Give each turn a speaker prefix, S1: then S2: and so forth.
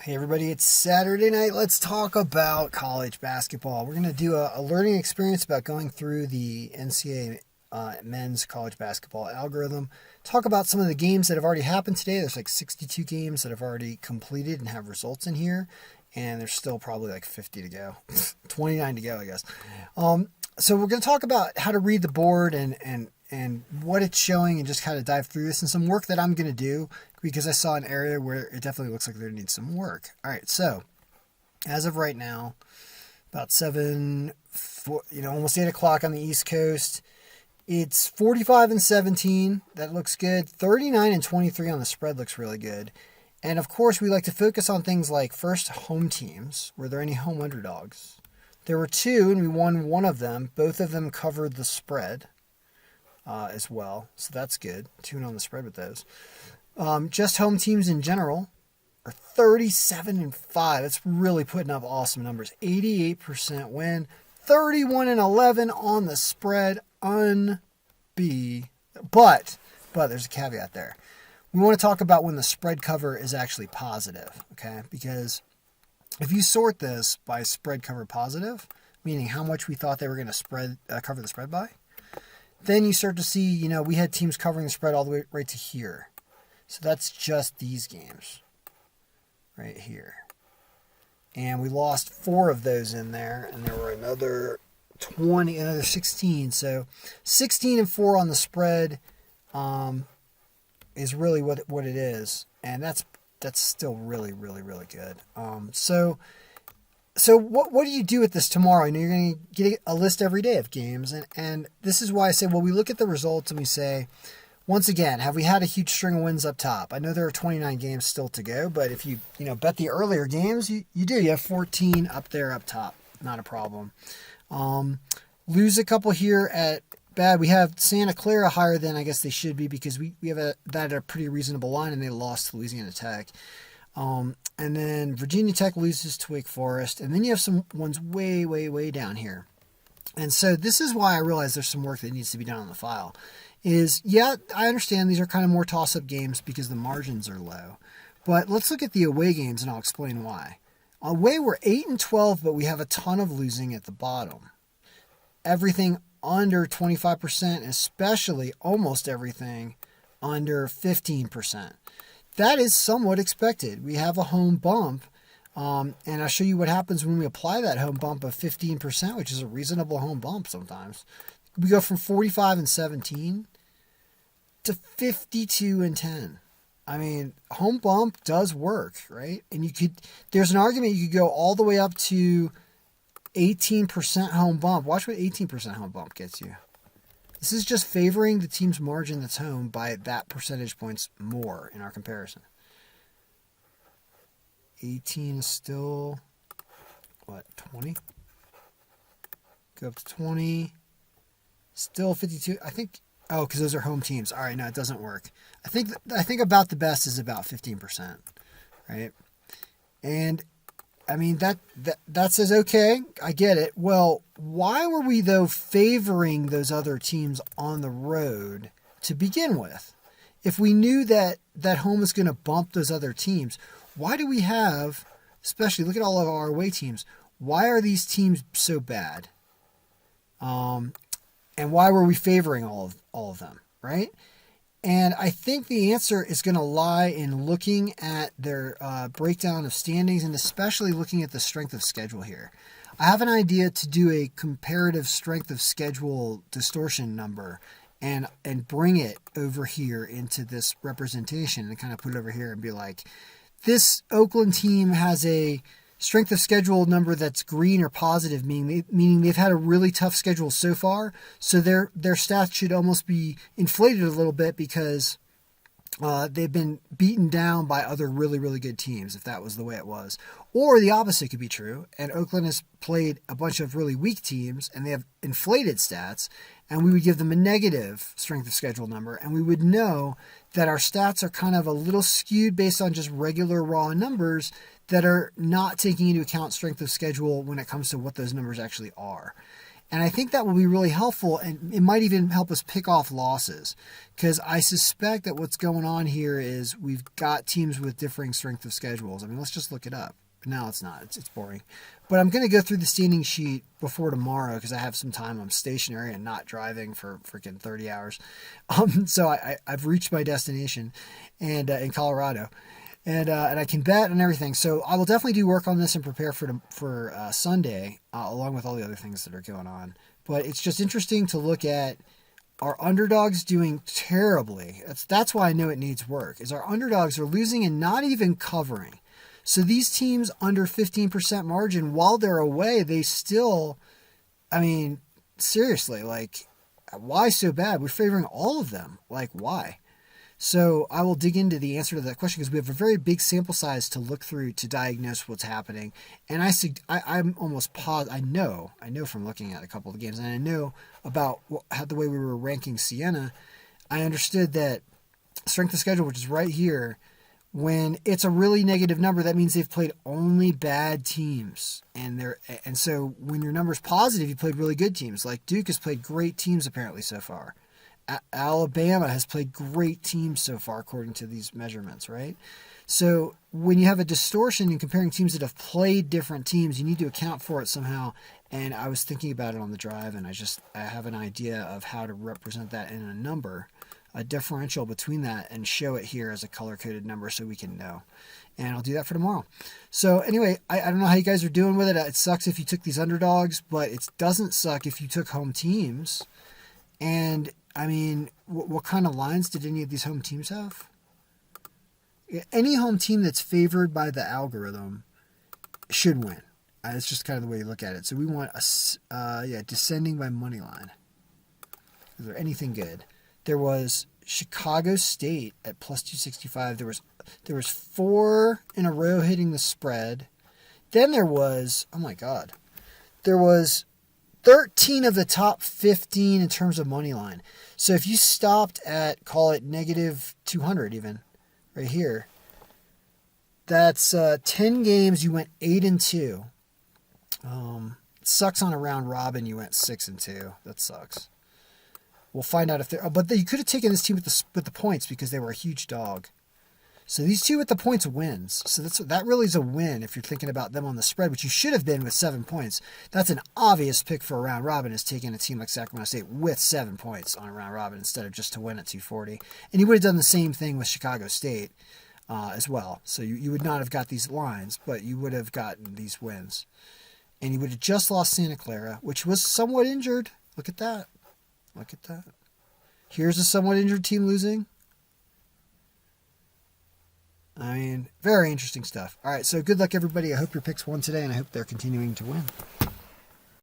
S1: Hey everybody, it's Saturday night. Let's talk about college basketball. We're going to do a learning experience about going through the NCAA men's college basketball algorithm. Talk about some of the games that have already happened today. There's like 62 games that have already completed and have results in here. And there's still probably like 50 to go. 29 to go, I guess. So we're going to talk about how to read the board and what it's showing and just kind of dive through this and some work that I'm going to do because I saw an area where it definitely looks like there needs some work. All right, so as of right now, about almost 8 o'clock on the East Coast. It's 45-17. That looks good. 39-23 on the spread looks really good. And of course, we like to focus on things like first home teams. Were there any home underdogs? There were two, and we won one of them. Both of them covered the spread as well, so that's good. 2 on the spread with those. Just home teams in general are 37-5. That's really putting up awesome numbers. 88% win. 31-11 on the spread. But there's a caveat there. We want to talk about when the spread cover is actually positive, okay? Because if you sort this by spread cover positive, meaning how much we thought they were going to cover the spread by, then you start to see, we had teams covering the spread all the way right to here. So that's just these games right here. And we lost 4 of those in there, and there were another 16. So 16-4 on the spread is really what it is. And that's still really, really, really good. So what do you do with this tomorrow? You're going to get a list every day of games. And this is why I say, we look at the results and we say, once again, have we had a huge string of wins up top? I know there are 29 games still to go, but if you bet the earlier games, you do. You have 14 up there up top. Not a problem. Lose a couple here at bad. We have Santa Clara higher than I guess they should be because we have that at a pretty reasonable line, and they lost to Louisiana Tech. And then Virginia Tech loses to Wake Forest. And then you have some ones way, way, way down here. And so this is why I realize there's some work that needs to be done on the file. I understand these are kind of more toss-up games because the margins are low. But let's look at the away games, and I'll explain why. Away, we're 8-12, but we have a ton of losing at the bottom. Everything under 25%, especially almost everything under 15%. That is somewhat expected. We have a home bump, and I'll show you what happens when we apply that home bump of 15%, which is a reasonable home bump sometimes. We go from 45-17 to 52-10. I mean, home bump does work, right? And there's an argument you could go all the way up to 18% home bump. Watch what 18% home bump gets you. This is just favoring the team's margin that's home by that percentage points more in our comparison. 18 is still, 20? Go up to 20. Still 52. I think, because those are home teams. All right, no, it doesn't work. I think about the best is about 15%, right? And I mean, that says, okay, I get it. Well, why were we, though, favoring those other teams on the road to begin with? If we knew that home was going to bump those other teams, why do we have, especially, look at all of our away teams, why are these teams so bad? And why were we favoring all of them, right? And I think the answer is going to lie in looking at their breakdown of standings and especially looking at the strength of schedule here. I have an idea to do a comparative strength of schedule distortion number and bring it over here into this representation and kind of put it over here and be like, this Oakland team has a strength of schedule number that's green or positive, meaning they've had a really tough schedule so far. So their stats should almost be inflated a little bit because they've been beaten down by other really, really good teams, if that was the way it was. Or the opposite could be true, and Oakland has played a bunch of really weak teams, and they have inflated stats, and we would give them a negative strength of schedule number, and we would know that our stats are kind of a little skewed based on just regular raw numbers that are not taking into account strength of schedule when it comes to what those numbers actually are. And I think that will be really helpful, and it might even help us pick off losses, because I suspect that what's going on here is we've got teams with differing strength of schedules. I mean, let's just look it up. No, it's not. It's boring. But I'm going to go through the standing sheet before tomorrow because I have some time. I'm stationary and not driving for freaking 30 hours. So I've reached my destination and in Colorado. And I can bet and everything. So I will definitely do work on this and prepare for Sunday, along with all the other things that are going on. But it's just interesting to look at our underdogs doing terribly. That's why I know it needs work, is our underdogs are losing and not even covering. So these teams under 15% margin, while they're away, they still, I mean, seriously, like, why so bad? We're favoring all of them. Like, why? So I will dig into the answer to that question because we have a very big sample size to look through to diagnose what's happening. And I'm almost positive, I know from looking at a couple of the games, and I know about the way we were ranking Siena, I understood that strength of schedule, which is right here, when it's a really negative number, that means they've played only bad teams. And so when your number's positive, you played really good teams. Like Duke has played great teams apparently so far. Alabama has played great teams so far, according to these measurements, right? So when you have a distortion in comparing teams that have played different teams, you need to account for it somehow. And I was thinking about it on the drive, and I have an idea of how to represent that in a number, a differential between that, and show it here as a color-coded number so we can know. And I'll do that for tomorrow. So anyway, I don't know how you guys are doing with it. It sucks if you took these underdogs, but it doesn't suck if you took home teams. And I mean, what kind of lines did any of these home teams have? Any home team that's favored by the algorithm should win. It's just kind of the way you look at it. So we want descending by money line. Is there anything good? There was Chicago State at plus 265. There was 4 in a row hitting the spread. Then there was, oh my God, there was 13 of the top 15 in terms of money line. So if you stopped at, call it negative 200 even, right here, that's 10 games, you went 8-2. Sucks on a round robin, you went 6-2. That sucks. We'll find out if they're, but you could have taken this team with the points because they were a huge dog. So these two with the points wins. So that really is a win if you're thinking about them on the spread, which you should have been with 7 points. That's an obvious pick for a round robin, is taking a team like Sacramento State with 7 points on a round robin instead of just to win at 240. And you would have done the same thing with Chicago State as well. So you would not have got these lines, but you would have gotten these wins. And you would have just lost Santa Clara, which was somewhat injured. Look at that. Look at that. Here's a somewhat injured team losing. I mean, very interesting stuff. All right, so good luck, everybody. I hope your picks won today, and I hope they're continuing to win.